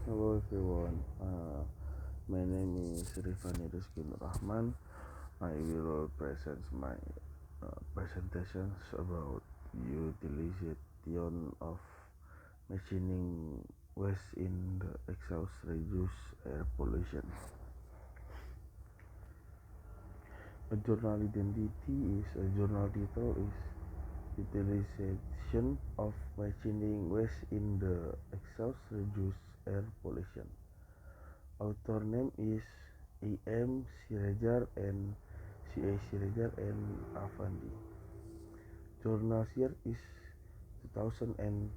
Hello everyone, my name is Rizky Rahman. I will present my presentations about utilization of machining waste in the exhaust reduce air pollution. A journal identity is a journal title is utilization of machining waste in the exhaust reduce air pollution. Author name is E.M. Siregar and C.A. Siregar and Afandi. Journal year is 2020.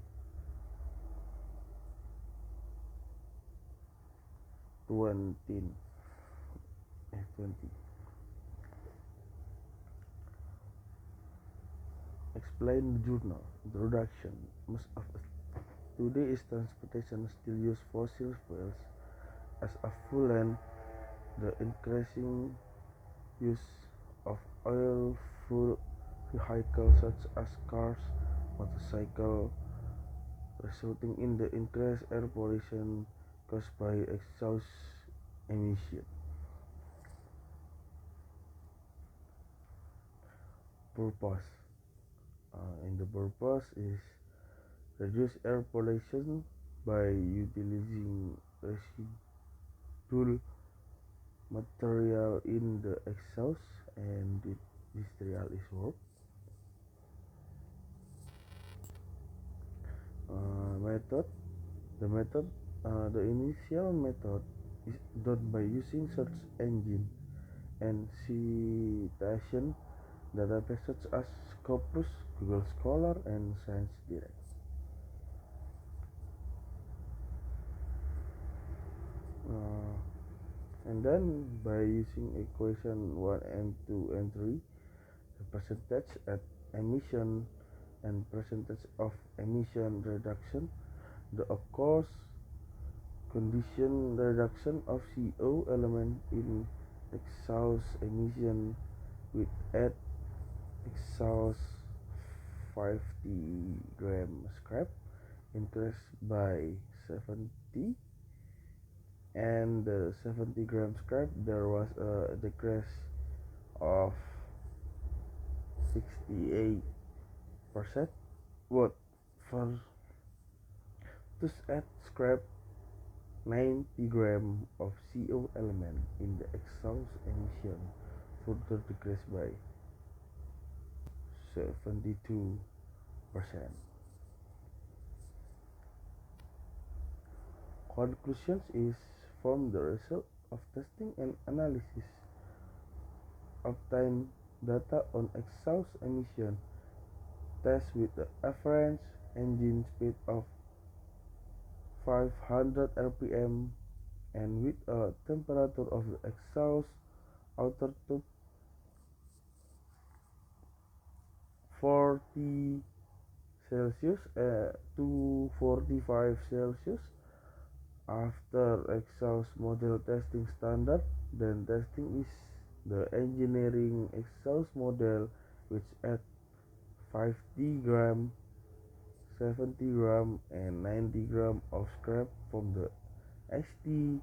Explain the journal. Introduction. Most of today is transportation still use fossil fuels as a fuel, and the increasing use of oil fuel vehicles such as cars, motorcycles, resulting in the increased air pollution caused by exhaust emission. Purpose. And the purpose is reduce air pollution by utilizing residual material in the exhaust, and this material is work. Method. The initial method is done by using search engine and citation databases such as Scopus, Google Scholar, and Science Direct. And then by using equation 1 and 2 and 3, the percentage at emission and percentage of emission reduction, the of course condition reduction of CO element in exhaust emission with add exhaust 50 gram scrap increased by 70, and the 70 gram scrap there was a decrease of 68%. What for to add scrap 90 gram of CO element in the exhaust emission further decreased by 72%. Conclusions is from the result of testing and analysis obtained data on exhaust emission test with the average engine speed of 500 rpm and with a temperature of the exhaust altitude 40 Celsius to 45 Celsius. After exhaust model testing standard, then testing is the engineering exhaust model, which add 50 gram, 70 gram, and 90 gram of scrap from the ST40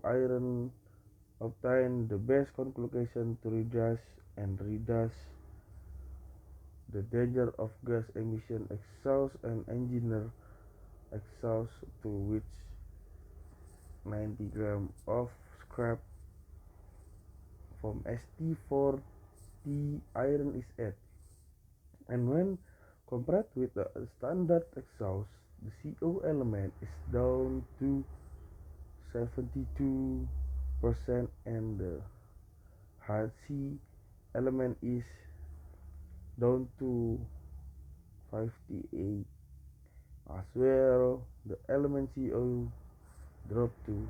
iron, obtain the best conclusion to reduce the danger of gas emission exhaust and engineer exhaust, to which 90 gram of scrap from ST40 iron is added. And when compared with the standard exhaust, the CO element is down to 72% and the HC element is down to 58. As well, the element CO dropped to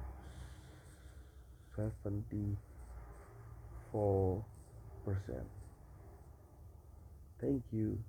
74%. Thank you.